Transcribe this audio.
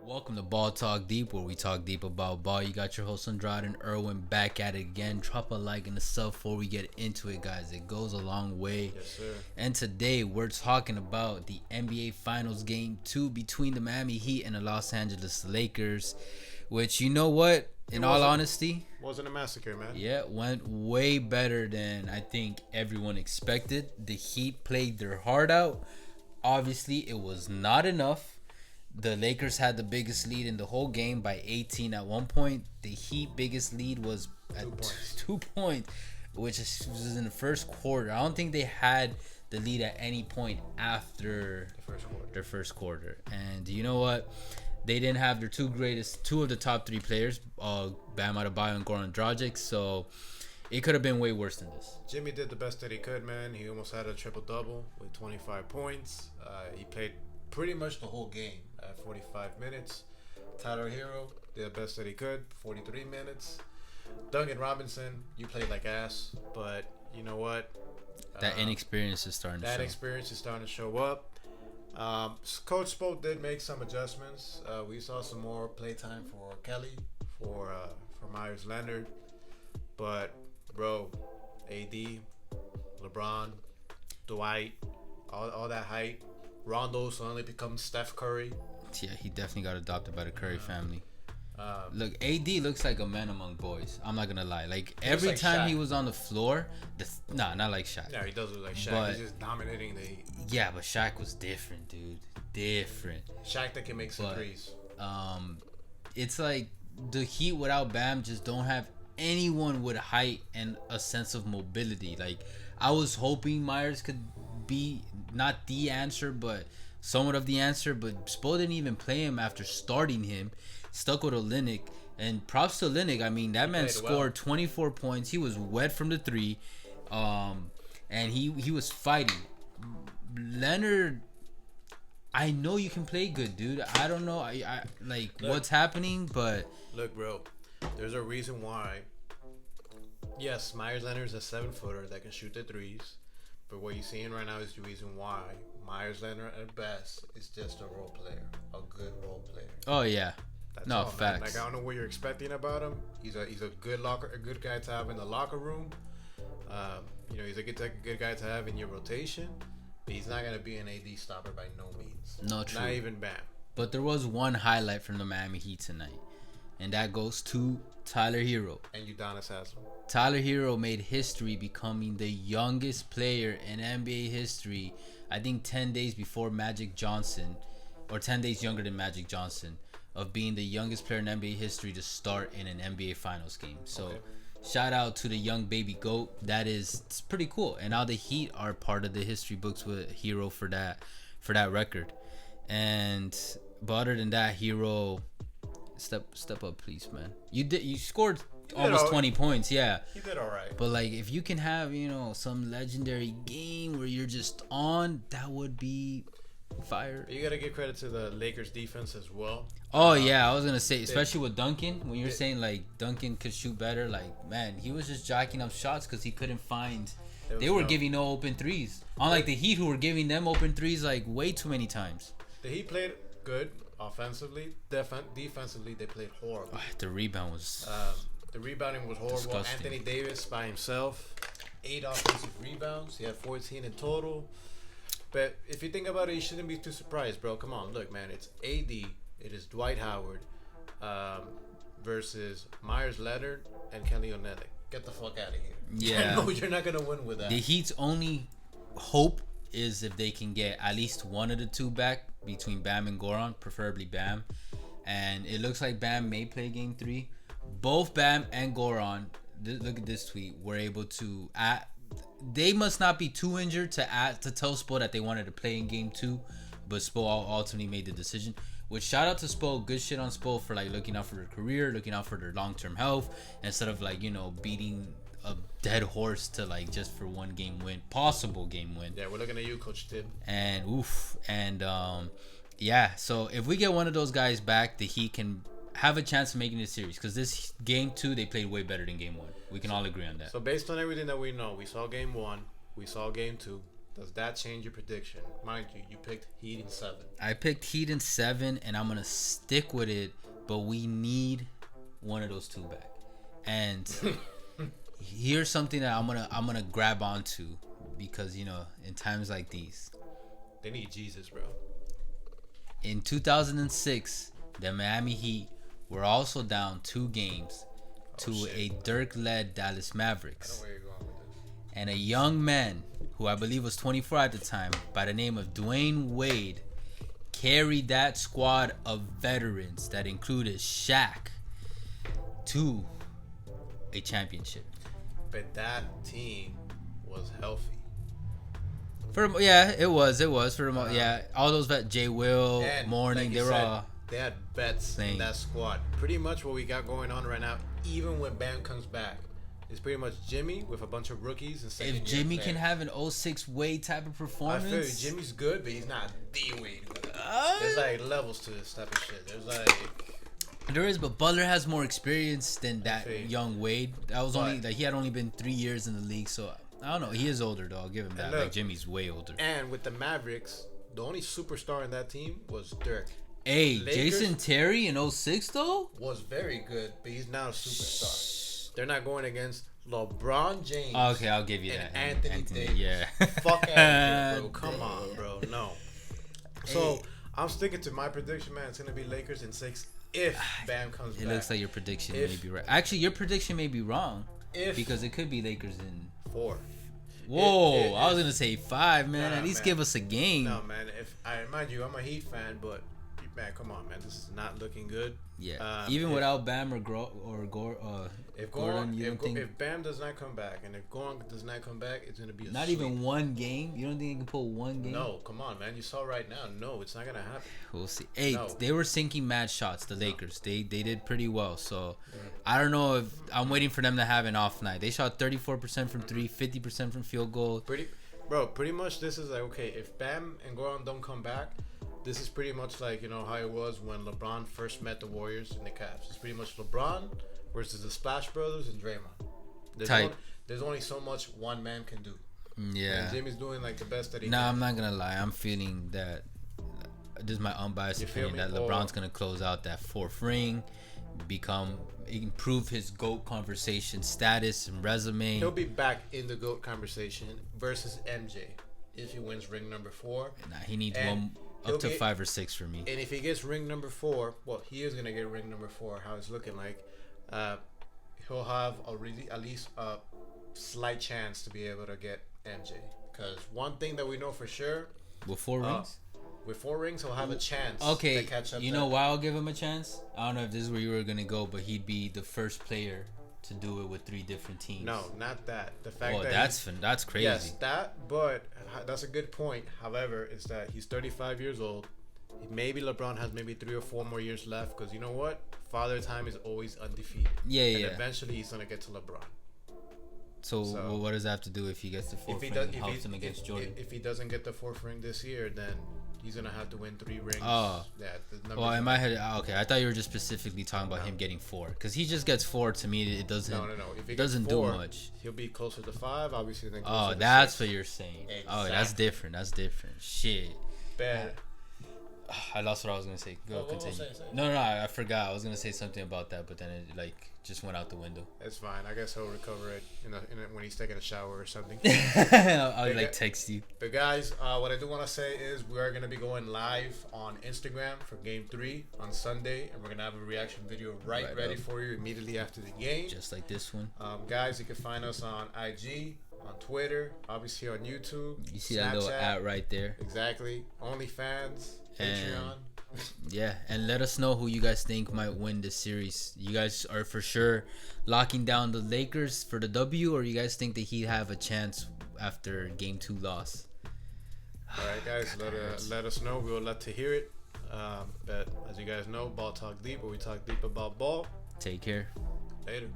Welcome to Ball Talk Deep, where we talk deep about ball. You got your host Andrade and Irwin back at it again. Drop a like and a sub before we get into it, guys. It goes a long way. Yes, sir. And today we're talking about the NBA Finals Game 2 between the Miami Heat and the Los Angeles Lakers, which, you know what? In all honesty, wasn't a massacre, man. yeah, went way better than I think everyone expected. The Heat played their heart out. Obviously, it was not enough. The Lakers had the biggest lead in the whole game by 18 at one point. The Heat biggest lead was at 2 points, which was in the first quarter. I don't think they had the lead at any point after their first quarter. And you know what? They didn't have their two of the top three players, Bam Adebayo and Goran Dragic. So it could have been way worse than this. Jimmy did the best that he could, man. He almost had a triple-double with 25 points. He played pretty much the whole game at 45 minutes. Tyler Herro did the best that he could, 43 minutes. Duncan Robinson, you played like ass, but you know what? That inexperience is starting to show. That experience is starting to show up. Coach Spo did make some adjustments. We saw some more playtime for Kelly, for Myers Leonard. But, bro, AD, LeBron, Dwight, all that height. Rondo suddenly becomes Steph Curry. Yeah, he definitely got adopted by the Curry family. Look, AD looks like a man among boys. I'm not gonna lie. Like every time he was on the floor, not like Shaq. Yeah, he does look like Shaq. But, he's just dominating the Heat. Yeah, but Shaq was different, dude. Different. Shaq that can make some threes. It's like the Heat without Bam just don't have anyone with height and a sense of mobility. Like I was hoping Myers could be not the answer, but somewhat of the answer. But Spo didn't even play him after starting him. Stuck with Olynyk, and props to Olynyk. I mean, that man scored 24 points. He was wet from the three, and he was fighting. Leonard, I know you can play good, dude. I don't know, I like what's happening, but look, bro, there's a reason why. Yes, Myers Leonard's a 7-footer that can shoot the threes, but what you're seeing right now is the reason why Myers Leonard at best is just a role player, a good role player. Oh yeah. That's no, all, facts. Like I don't know what you're expecting about him. He's a good guy to have in the locker room. He's a good guy to have in your rotation. But he's not gonna be an AD stopper by no means. No, true. Not even Bam. But there was one highlight from the Miami Heat tonight, and that goes to Tyler Herro. And Udonis Haslem. Tyler Herro made history becoming the youngest player in NBA history. I think 10 days before Magic Johnson, or 10 days younger than Magic Johnson, of being the youngest player in NBA history to start in an NBA Finals game. So, shout out to the young baby GOAT. It's pretty cool. And now the Heat are part of the history books with Herro for that record. But other than that, Herro, step up, please, man. You scored almost 20 points, yeah. He did all right. But like, if you can have some legendary game where you're just on, that would be fire. But you gotta give credit to the Lakers defense as well. Oh yeah, I was gonna say, especially with Duncan, when you're saying like Duncan could shoot better, like man, he was just jacking up shots because he couldn't find. They were giving no open threes, unlike the Heat, who were giving them open threes like way too many times. The Heat played good offensively. Defensively, they played horrible. The rebound was. The rebounding was horrible. Disgusting. Anthony Davis by himself, 8 offensive rebounds. He had 14 in total. But if you think about it, you shouldn't be too surprised, bro. Come on, look, man. It's AD. It is Dwight Howard versus Myers Leonard and Kelly Olynyk. Get the fuck out of here. Yeah. No, you're not gonna win with that. The Heat's only hope is if they can get at least one of the two back between Bam and Goran, preferably Bam. And it looks like Bam may play Game 3. Both Bam and Goran, look at this tweet, were able to they must not be too injured to tell Spo that they wanted to play in Game 2, but Spo ultimately made the decision. Which, shout out to Spo, good shit on Spo for like looking out for their career, looking out for their long-term health, instead of like beating a dead horse to like just for one possible game win. Yeah, we're looking at you, Coach Tibb. Yeah. So if we get one of those guys back, the Heat can have a chance of making the series, because this Game 2 they played way better than Game 1. We can all agree on that. So based on everything that we know, we saw Game 1, we saw Game 2. Does that change your prediction? Mind you, you picked Heat in 7. I picked Heat in 7, and I'm gonna stick with it. But we need one of those two back. And here's something that I'm gonna grab onto, because in times like these, they need Jesus, bro. In 2006, the Miami Heat were also down 2 games to a Dirk-led Dallas Mavericks. I know where you're going with this. And a young man, who I believe was 24 at the time, by the name of Dwayne Wade, carried that squad of veterans that included Shaq to a championship. But that team was healthy. It was for all those Jay Will, Morning, like they were all. They had vets in that squad. Pretty much what we got going on right now, even when Bam comes back, is pretty much Jimmy with a bunch of rookies. And if Jimmy can have an 06 Wade type of performance, I feel you. Jimmy's good, but he's not the Wade. There's like levels to this type of shit. There is, but Butler has more experience than that young Wade. That was he had only been 3 years in the league, so I don't know. He is older though. I'll give him that. Look, Jimmy's way older. And with the Mavericks, the only superstar in that team was Dirk. Hey, Lakers, Jason Terry in 06 though was very good, but he's not a superstar. They're not going against LeBron James. Okay, I'll give you and that. Anthony Davis. Yeah. Fuck out of here, bro. Come on, bro. No. So I'm sticking to my prediction, man. It's gonna be Lakers in 6 if Bam comes back. It looks like your prediction may be right. Actually, your prediction may be wrong. Because it could be Lakers in 4. Whoa, I was gonna say 5, man. At least give us a game. No, man. If I mind you, I'm a Heat fan, but man, come on, man. This is not looking good. Yeah. Even without Bam or Gordon, if Bam does not come back, and if Gordon does not come back, it's gonna be a not sweep. even one game. You don't think you can pull one game? No, come on, man. You saw right now. No, it's not gonna happen. We'll see. Hey, they were sinking mad shots. The Lakers, they did pretty well. So I don't know if I'm waiting for them to have an off night. They shot 34% from 3, 50% from field goal. Pretty much this is like, okay, if Bam and Gordon don't come back, this is pretty much like, how it was when LeBron first met the Warriors and the Cavs. It's pretty much LeBron versus the Splash Brothers and Draymond. There's only so much one man can do. Yeah. And Jimmy's doing like the best that he can. Nah, I'm not gonna lie. I'm feeling that. This is my unbiased opinion that LeBron's gonna close out that 4th ring, improve his GOAT conversation status and resume. He'll be back in the GOAT conversation versus MJ if he wins ring number 4. Nah, he needs one. Up to 5 or 6 for me. And if he gets ring number 4, well, he is gonna get ring number 4. How it's looking like, he'll have at least a slight chance to be able to get MJ. Because one thing that we know for sure, with 4 rings, with 4 rings, he'll have a chance. Okay, to catch up. You know why I'll give him a chance? I don't know if this is where you were gonna go, but he'd be the first player to do it with 3 different teams. No, not that. The fact that that's crazy. Yes, but that's a good point. However, is that he's 35 years old. Maybe LeBron has maybe 3 or 4 more years left, because you know what? Father time is always undefeated. Yeah. Eventually he's gonna get to LeBron. So what does that have to do if he gets the 4th ring and helps him against Jordan? If he doesn't get the 4th ring this year, then he's gonna have to win 3 rings. Oh, yeah. Well, in my head, okay. I thought you were just specifically talking about him getting 4, because he just gets 4. To me, it doesn't. No. If he doesn't gets 4, do much. He'll be closer to 5, obviously. Than closer to that's 6. what you're saying. Exactly. Oh, that's different. Shit. Bad. I lost what I was gonna say. Continue. Say. No, I forgot. I was gonna say something about that, but then it just went out the window. It's fine. I guess he'll recover it when he's taking a shower or something. I'll text you. But guys, what I do want to say is we are gonna be going live on Instagram for Game 3 on Sunday, and we're gonna have a reaction video ready for you immediately after the game, just like this one. Guys, you can find us on IG, on Twitter, obviously on YouTube. You see Snapchat, that little ad right there. Exactly. OnlyFans. Patreon. And let us know who you guys think might win this series. You guys are for sure locking down the Lakers for the W, or you guys think that he'd have a chance after Game 2 loss? All right, guys, let us know. We would love to hear it. But as you guys know, Ball Talk Deep, where we talk deep about ball. Take care. Later.